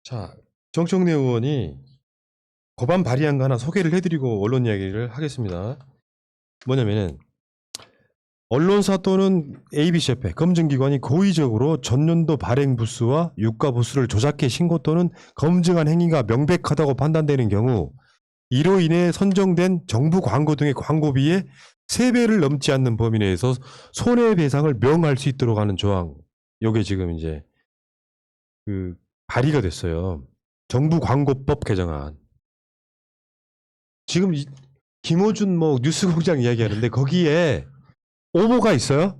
자, 정청래 의원이 법안 발의한 거 하나 소개를 해드리고 언론 이야기를 하겠습니다. 뭐냐면은 언론사 또는 ABC협회 검증기관이 고의적으로 전년도 발행 부수와 유가 부수를 조작해 신고 또는 검증한 행위가 명백하다고 판단되는 경우 이로 인해 선정된 정부 광고 등의 광고비의 3배를 넘지 않는 범위 내에서 손해배상을 명할 수 있도록 하는 조항. 요게 지금 이제 발의가 됐어요. 정부 광고법 개정안. 지금 김어준 뭐 뉴스공장 이야기하는데 거기에 오보가 있어요?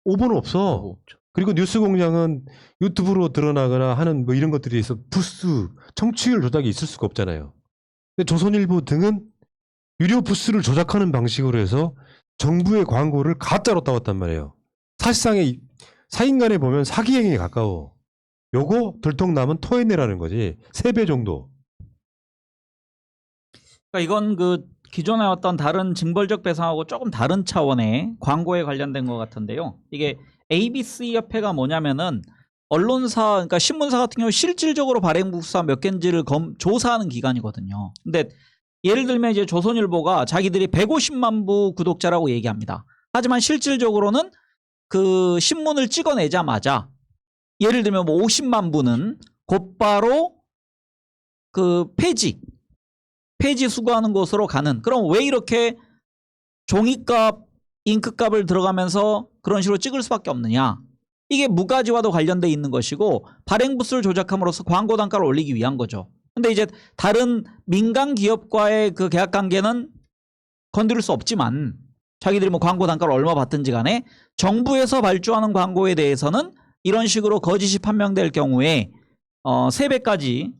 오보는 없어. 그리고 뉴스공장은 유튜브로 드러나거나 하는 뭐 이런 것들이 있어 부스, 청취율 조작이 있을 수가 없잖아요. 근데 조선일보 등은 유료 부스를 조작하는 방식으로 해서 정부의 광고를 가짜로 따왔단 말이에요. 사실상의 사인간에 보면 사기 행위에 가까워. 요거 들통나면 토해내라는 거지. 3배 정도. 그러니까 이건 그 기존에 어떤 다른 징벌적 배상하고 조금 다른 차원의 광고에 관련된 것 같은데요. 이게 ABC 협회가 뭐냐면은 언론사, 그러니까 신문사 같은 경우 실질적으로 발행 부수가 몇 개인지를 조사하는 기관이거든요. 근데 예를 들면 이제 조선일보가 자기들이 150만 부 구독자라고 얘기합니다. 하지만 실질적으로는 그 신문을 찍어내자마자 예를 들면 뭐 50만 부는 곧바로 그 폐지 수거하는 곳으로 가는. 그럼 왜 이렇게 종이값, 잉크값을 들어가면서 그런 식으로 찍을 수밖에 없느냐. 이게 무가지와도 관련돼 있는 것이고 발행 부수를 조작함으로써 광고 단가를 올리기 위한 거죠. 근데 이제 다른 민간 기업과의 그 계약 관계는 건드릴 수 없지만 자기들이 뭐 광고 단가를 얼마 받든지 간에 정부에서 발주하는 광고에 대해서는 이런 식으로 거짓이 판명될 경우에 3배까지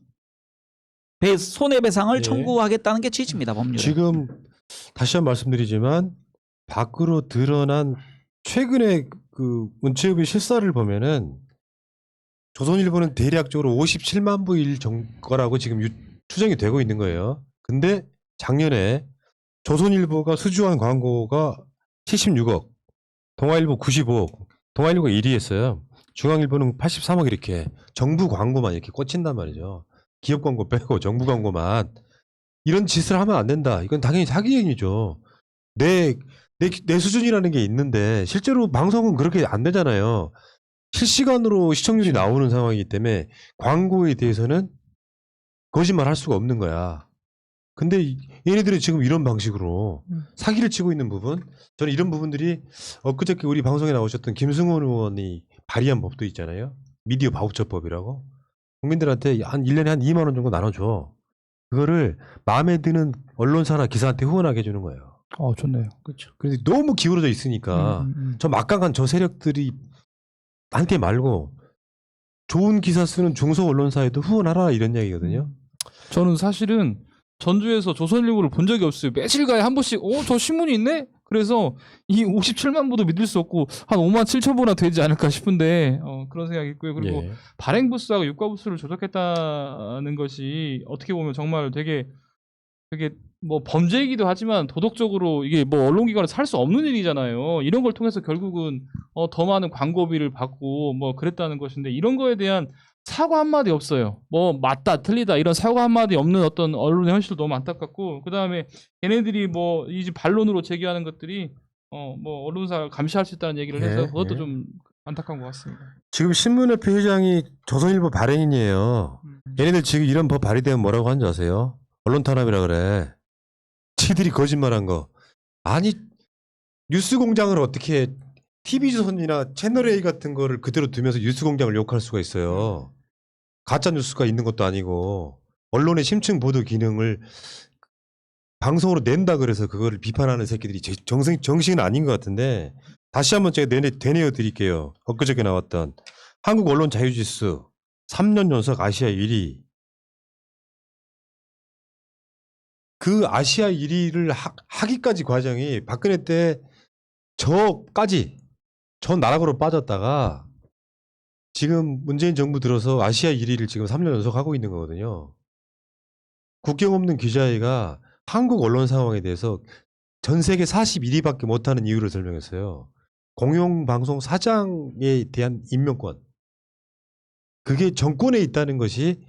손해배상을 예. 청구하겠다는 게 취지입니다. 법률에. 지금 다시 한번 말씀드리지만 밖으로 드러난 최근에 그 문체부의 실사를 보면은 조선일보는 대략적으로 57만 부일 거라고 지금 추정이 되고 있는 거예요. 근데 작년에 조선일보가 수주한 광고가 76억, 동아일보 95억, 동아일보가 1위 했어요. 중앙일보는 83억 이렇게 정부 광고만 이렇게 꽂힌단 말이죠. 기업 광고 빼고 정부 광고만. 이런 짓을 하면 안 된다. 이건 당연히 사기 행위죠. 내 수준이라는 게 있는데 실제로 방송은 그렇게 안 되잖아요. 실시간으로 시청률이 나오는 상황이기 때문에 광고에 대해서는 거짓말 할 수가 없는 거야. 근데 얘네들이 지금 이런 방식으로 사기를 치고 있는 부분, 저는 이런 부분들이 엊그저께 우리 방송에 나오셨던 김승원 의원이 발의한 법도 있잖아요. 미디어 바우처법이라고. 국민들한테 한 1년에 한 2만 원 정도 나눠줘. 그거를 마음에 드는 언론사나 기사한테 후원하게 해주는 거예요. 좋네요. 그렇죠. 그런데 너무 기울어져 있으니까 저 막강한 저 세력들이 한테 말고 좋은 기사 쓰는 중소 언론사에도 후원하라 이런 이야기거든요. 저는 사실은 전주에서 조선일보를 본 적이 없어요. 매실가에 한 번씩 저 신문이 있네? 그래서 이 57만 부도 믿을 수 없고 한 5만 7천 부나 되지 않을까 싶은데 그런 생각이 있고요. 그리고 예. 발행 부수하고 유가 부수를 조작했다는 것이 어떻게 보면 정말 되게 뭐 범죄이기도 하지만 도덕적으로 이게 뭐 언론기관에서 할 수 없는 일이잖아요. 이런 걸 통해서 결국은 더 많은 광고비를 받고 뭐 그랬다는 것인데 이런 거에 대한 사과 한마디 없어요. 뭐 맞다 틀리다 이런 사과 한마디 없는 어떤 언론의 현실도 너무 안타깝고 그다음에 얘네들이 뭐 이제 반론으로 제기하는 것들이 뭐 언론사가 감시할 수 있다는 얘기를 해서 그것도 좀 안타까운 것 같습니다. 지금 신문협회 회장이 조선일보 발행인이에요. 얘네들 지금 이런 법 발의되면 뭐라고 하는지 아세요? 언론 탄압이라 그래. 지들이 거짓말한 거. 아니 뉴스공장을 어떻게 TV조선이나 채널A 같은 거를 그대로 두면서 뉴스공장을 욕할 수가 있어요. 가짜 뉴스가 있는 것도 아니고 언론의 심층 보도 기능을 방송으로 낸다 그래서 그거를 비판하는 새끼들이 정신은 아닌 것 같은데 다시 한번 제가 되뇌어 드릴게요. 엊그저께 나왔던 한국 언론 자유지수 3년 연속 아시아 1위. 그 아시아 1위를 하기까지 과정이 박근혜 때 전 나락으로 빠졌다가 지금 문재인 정부 들어서 아시아 1위를 지금 3년 연속 하고 있는 거거든요. 국경 없는 기자회가 한국 언론 상황에 대해서 전 세계 41위밖에 못하는 이유를 설명했어요. 공영방송 사장에 대한 임명권. 그게 정권에 있다는 것이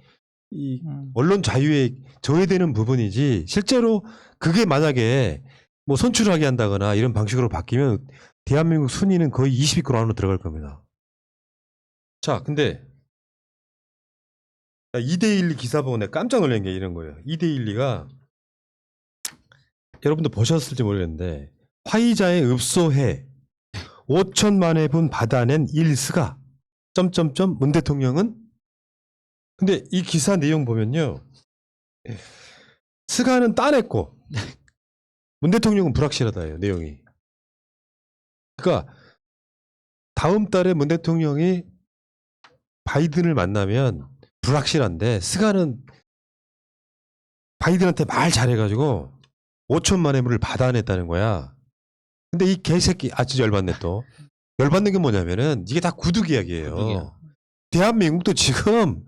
이 언론 자유에 저해되는 부분이지 실제로 그게 만약에 뭐 선출하게 한다거나 이런 방식으로 바뀌면 대한민국 순위는 거의 20위권 안으로 들어갈 겁니다. 자, 근데 2대1 기사 보고 내가 깜짝 놀란 게 이런 거예요. 2대1가 여러분도 보셨을지 모르겠는데 화이자의 읍소해 5천만 회분 받아낸 일스가 점점점 문 대통령은 근데 이 기사 내용 보면요. 스가는 따냈고 문 대통령은 불확실하다예요. 내용이. 그러니까 다음 달에 문 대통령이 바이든을 만나면 불확실한데 스가는 바이든한테 말 잘해가지고 5천만 회분을 받아냈다는 거야. 근데 이 개새끼 진짜 열받네 또. 열받는 게 뭐냐면은 이게 다 구두 계약이에요. 구두계약. 대한민국도 지금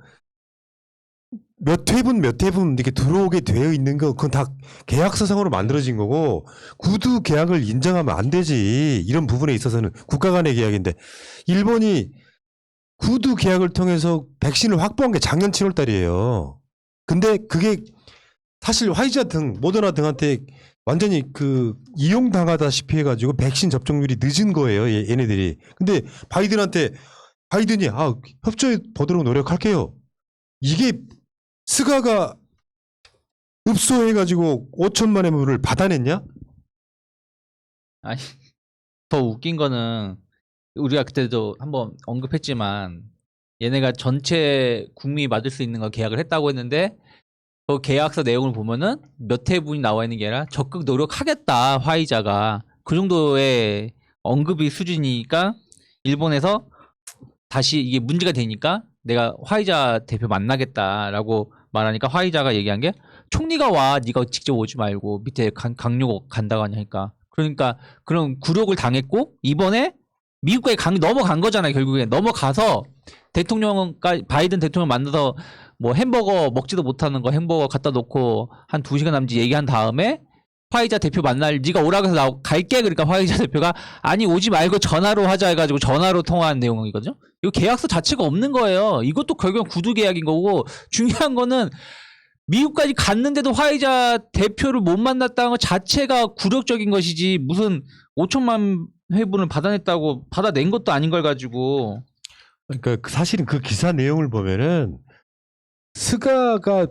몇 회분 이렇게 들어오게 되어 있는 거 그건 다 계약서상으로 만들어진 거고 구두 계약을 인정하면 안 되지. 이런 부분에 있어서는 국가 간의 계약인데 일본이 구두 계약을 통해서 백신을 확보한 게 작년 7월 달이에요. 근데 그게 사실 화이자 등 모더나 등한테 완전히 그 이용당하다시피 해가지고 백신 접종률이 늦은 거예요. 얘네들이. 근데 바이든이 협조해 보도록 노력할게요. 이게 스가가 읍소해가지고 5천만 회분을 받아냈냐? 아니 더 웃긴 거는 우리가 그때도 한번 언급했지만 얘네가 전체 국민이 맞을 수 있는 거 계약을 했다고 했는데 그 계약서 내용을 보면은 몇 회분이 나와 있는 게 아니라 적극 노력하겠다 화이자가 그 정도의 언급이 수준이니까 일본에서 다시 이게 문제가 되니까 내가 화이자 대표 만나겠다라고 말하니까 화이자가 얘기한 게 총리가 와 네가 직접 오지 말고 밑에 강요가 간다고 하니까 그러니까 그런 굴욕을 당했고 이번에 미국까지 넘어간 거잖아요. 결국에 넘어가서 바이든 대통령 만나서 뭐 햄버거 먹지도 못하는 거 햄버거 갖다 놓고 한 2시간 남짓 얘기한 다음에 화이자 대표 만날 네가 오라고 해서 나 갈게 그러니까 화이자 대표가 아니 오지 말고 전화로 하자 해가지고 전화로 통화한 내용이거든요. 이거 계약서 자체가 없는 거예요. 이것도 결국은 구두 계약인 거고 중요한 거는 미국까지 갔는데도 화이자 대표를 못 만났다는 것 자체가 굴욕적인 것이지 무슨 5천만 회분을 받아낸 것도 아닌 걸 가지고 그러니까 사실은 그 기사 내용을 보면은 스가가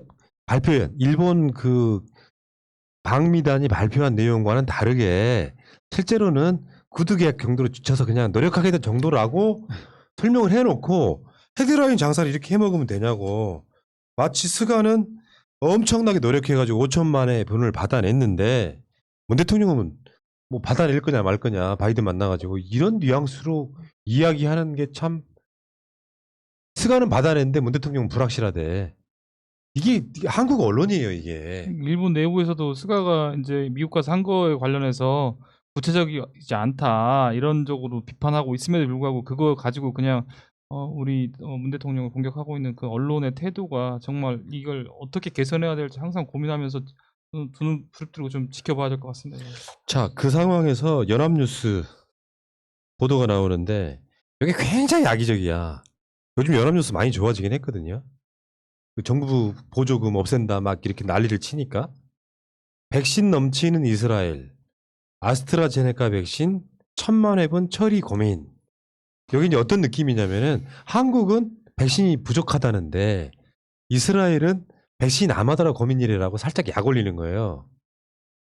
발표한 일본 그 방미단이 발표한 내용과는 다르게 실제로는 구두 계약 정도로 지쳐서 그냥 노력하게 된 정도라고 설명을 해놓고 헤드라인 장사를 이렇게 해먹으면 되냐고. 마치 스가는 엄청나게 노력해가지고 5천만 회분을 받아냈는데 문 대통령은 뭐 받아낼 거냐 말 거냐 바이든 만나가지고 이런 뉘앙스로 이야기하는 게 참 스가는 받아냈는데 문 대통령은 불확실하대. 이게 한국 언론이에요 이게. 일본 내부에서도 스가가 이제 미국과 산 거에 관련해서 구체적이지 않다 이런 쪽으로 비판하고 있음에도 불구하고 그거 가지고 그냥 우리 문 대통령을 공격하고 있는 그 언론의 태도가 정말 이걸 어떻게 개선해야 될지 항상 고민하면서 두 눈 부릅뜨고 좀 지켜봐야 될 것 같습니다. 자, 그 상황에서 연합뉴스 보도가 나오는데 여기 굉장히 악의적이야. 요즘 연합뉴스 많이 좋아지긴 했거든요. 그 정부 보조금 없앤다 막 이렇게 난리를 치니까 백신 넘치는 이스라엘 아스트라제네카 백신 1,000만 회분 처리 고민. 여기 이제 어떤 느낌이냐면은 한국은 백신이 부족하다는데 이스라엘은 백신 남하더라 고민이래라고 살짝 약 올리는 거예요.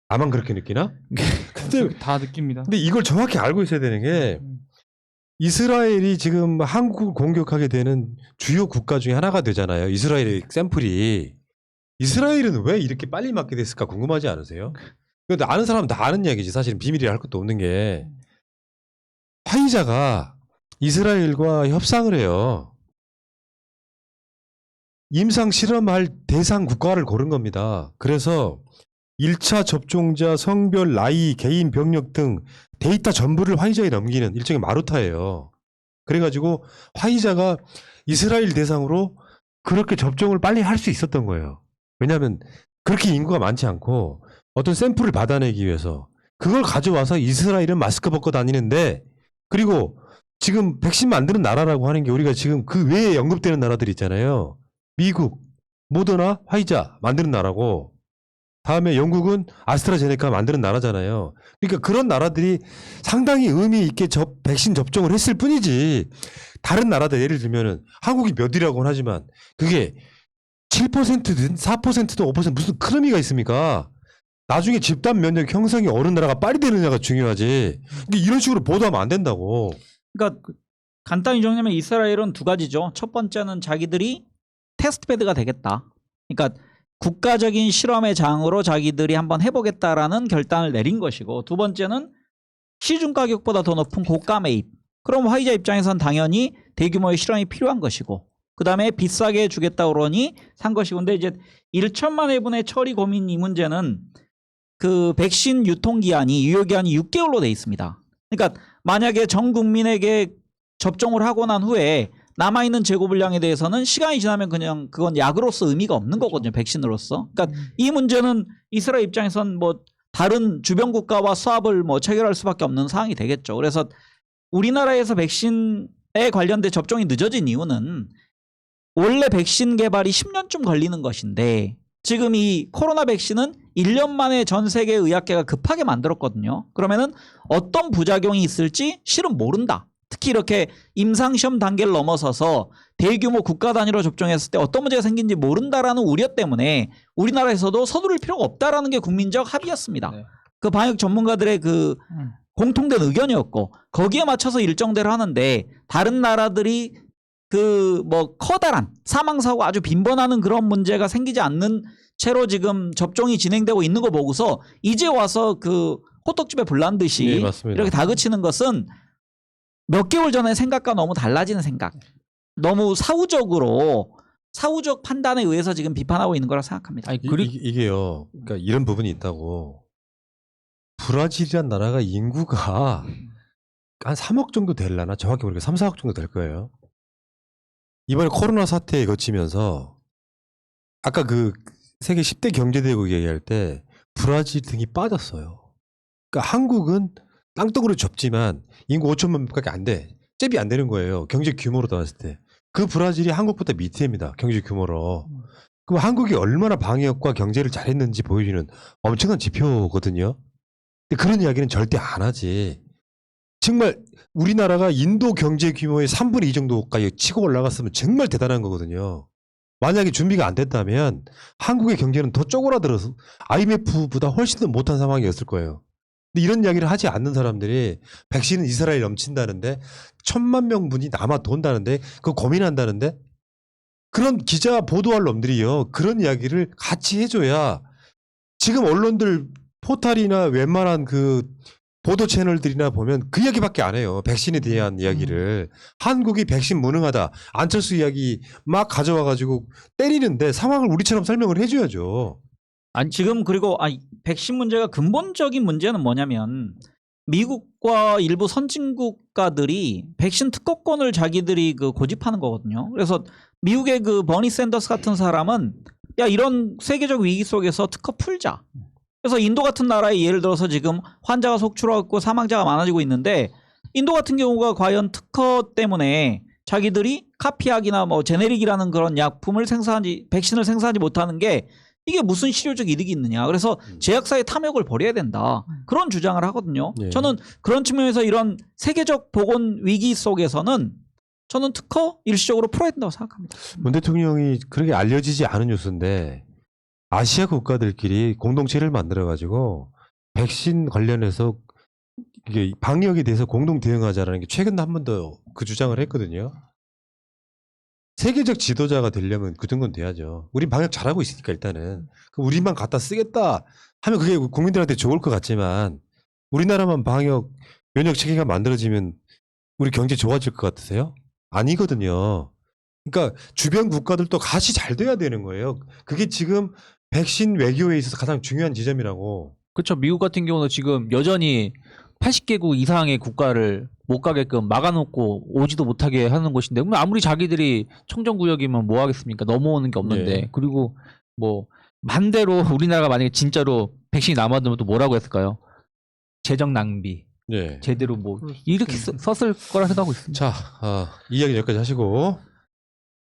나만 그렇게 느끼나? 근데 다 느낍니다. 근데 이걸 정확히 알고 있어야 되는 게 이스라엘이 지금 한국을 공격하게 되는 주요 국가 중에 하나가 되잖아요. 이스라엘의 샘플이. 이스라엘은 왜 이렇게 빨리 맞게 됐을까 궁금하지 않으세요? 근데 아는 사람은 다 아는 이야기지. 사실은 비밀이라 할 것도 없는 게 화이자가 이스라엘과 협상을 해요. 임상 실험할 대상 국가를 고른 겁니다. 그래서 1차 접종자 성별, 나이, 개인 병력 등 데이터 전부를 화이자에 넘기는 일종의 마루타예요. 그래가지고 화이자가 이스라엘 대상으로 그렇게 접종을 빨리 할 수 있었던 거예요. 왜냐하면 그렇게 인구가 많지 않고 어떤 샘플을 받아내기 위해서 그걸 가져와서 이스라엘은 마스크 벗고 다니는데 그리고 지금 백신 만드는 나라라고 하는 게 우리가 지금 그 외에 언급되는 나라들이 있잖아요. 미국, 모더나, 화이자 만드는 나라고 다음에 영국은 아스트라제네카 만드는 나라잖아요. 그러니까 그런 나라들이 상당히 의미 있게 백신 접종을 했을 뿐이지 다른 나라들 예를 들면은 한국이 몇 위라고는 하지만 그게 7%든 4%든 5% 무슨 큰 의미가 있습니까? 나중에 집단 면역 형성이 어느 나라가 빨리 되느냐가 중요하지. 근데 이런 식으로 보도하면 안 된다고. 그러니까 간단히 정리하면 이스라엘은 두 가지죠. 첫 번째는 자기들이 테스트베드가 되겠다. 그러니까 국가적인 실험의 장으로 자기들이 한번 해보겠다라는 결단을 내린 것이고, 두 번째는 시중 가격보다 더 높은 고가 매입. 그럼 화이자 입장에선 당연히 대규모의 실험이 필요한 것이고, 그 다음에 비싸게 주겠다 그러니 산 것이고. 근데 이제 1천만 회분의 처리 고민 이 문제는 그 백신 유통기한이 유효기한이 6개월로 돼 있습니다. 그러니까 만약에 전 국민에게 접종을 하고 난 후에 남아있는 재고 분량에 대해서는 시간이 지나면 그냥 그건 약으로서 의미가 없는 거거든요. 백신으로서. 그러니까 이 문제는 이스라엘 입장에선 뭐 다른 주변 국가와 수합을 뭐 체결할 수밖에 없는 상황이 되겠죠. 그래서 우리나라에서 백신에 관련된 접종이 늦어진 이유는 원래 백신 개발이 10년쯤 걸리는 것인데 지금 이 코로나 백신은 1년 만에 전 세계 의학계가 급하게 만들었거든요. 그러면은 어떤 부작용이 있을지 실은 모른다. 특히 이렇게 임상시험 단계를 넘어서서 대규모 국가 단위로 접종했을 때 어떤 문제가 생긴지 모른다라는 우려 때문에 우리나라에서도 서두를 필요가 없다라는 게 국민적 합의였습니다. 네. 그 방역 전문가들의 그 공통된 의견이었고 거기에 맞춰서 일정대로 하는데 다른 나라들이 그 뭐 커다란 사망사고 아주 빈번하는 그런 문제가 생기지 않는 채로 지금 접종이 진행되고 있는 거 보고서 이제 와서 그 호떡집에 불난 듯이 네, 맞습니다. 이렇게 다그치는 것은 몇 개월 전에 생각과 너무 달라지는 생각. 너무 사후적 판단에 의해서 지금 비판하고 있는 거라 생각합니다. 아니, 이게요. 그러니까 이런 부분이 있다고. 브라질이란 나라가 인구가 한 3억 정도 되려나? 정확히 모르겠어요. 3, 4억 정도 될 거예요. 이번에 코로나 사태에 거치면서 아까 그 세계 10대 경제대국 얘기할 때 브라질 등이 빠졌어요. 그러니까 한국은 땅덩어리 좁지만 인구 5천만 명밖에 안 돼. 잽이 안 되는 거예요. 경제 규모로 따졌을 때. 그 브라질이 한국보다 밑입니다. 경제 규모로. 그럼 한국이 얼마나 방역과 경제를 잘했는지 보여주는 엄청난 지표거든요. 근데 그런 이야기는 절대 안 하지. 정말 우리나라가 인도 경제 규모의 3분의 2 정도까지 치고 올라갔으면 정말 대단한 거거든요. 만약에 준비가 안 됐다면 한국의 경제는 더 쪼그라들어서 IMF보다 훨씬 더 못한 상황이었을 거예요. 근데 이런 이야기를 하지 않는 사람들이 백신은 이스라엘 넘친다는데 1,000만 명분이 남아 돈다는데 그거 고민한다는데 그런 기자 보도할 놈들이요. 그런 이야기를 같이 해줘야 지금 언론들 포탈이나 웬만한 그 보도 채널들이나 보면 그 이야기밖에 안 해요. 백신에 대한 이야기를. 한국이 백신 무능하다. 안철수 이야기 막 가져와가지고 때리는데 상황을 우리처럼 설명을 해줘야죠. 아니 지금 그리고 백신 문제가 근본적인 문제는 뭐냐면 미국과 일부 선진국 국가들이 백신 특허권을 자기들이 그 고집하는 거거든요. 그래서 미국의 그 버니 샌더스 같은 사람은 야 이런 세계적 위기 속에서 특허 풀자. 그래서 인도 같은 나라에 예를 들어서 지금 환자가 속출하고 사망자가 많아지고 있는데 인도 같은 경우가 과연 특허 때문에 자기들이 카피약이나 뭐 제네릭이라는 그런 약품을 백신을 생산하지 못하는 게 이게 무슨 실효적 이득이 있느냐. 그래서 제약사의 탐욕을 버려야 된다. 그런 주장을 하거든요. 예. 저는 그런 측면에서 이런 세계적 보건 위기 속에서는 저는 특허 일시적으로 풀어야 된다고 생각합니다. 문 대통령이 그렇게 알려지지 않은 뉴스인데 아시아 국가들끼리 공동체를 만들어가지고 백신 관련해서 이게 방역에 대해서 공동 대응하자라는 게 최근 한 번 더 그 주장을 했거든요. 세계적 지도자가 되려면 그 정도는 돼야죠. 우린 방역 잘하고 있으니까 일단은. 그럼 우리만 갖다 쓰겠다 하면 그게 국민들한테 좋을 것 같지만 우리나라만 방역 면역 체계가 만들어지면 우리 경제 좋아질 것 같으세요? 아니거든요. 그러니까 주변 국가들도 같이 잘 돼야 되는 거예요. 그게 지금 백신 외교에 있어서 가장 중요한 지점이라고. 그렇죠. 미국 같은 경우는 지금 여전히 80개국 이상의 국가를 못 가게끔 막아놓고 오지도 못하게 하는 곳인데 그럼 아무리 자기들이 청정구역이면 뭐 하겠습니까? 넘어오는 게 없는데. 예. 그리고 뭐 반대로 우리나라가 만약에 진짜로 백신이 남아도면 또 뭐라고 했을까요? 재정 낭비. 예. 제대로 뭐 그럴 수도 이렇게 있겠네. 썼을 거라 생각하고 있습니다. 자, 이야기 여기까지 하시고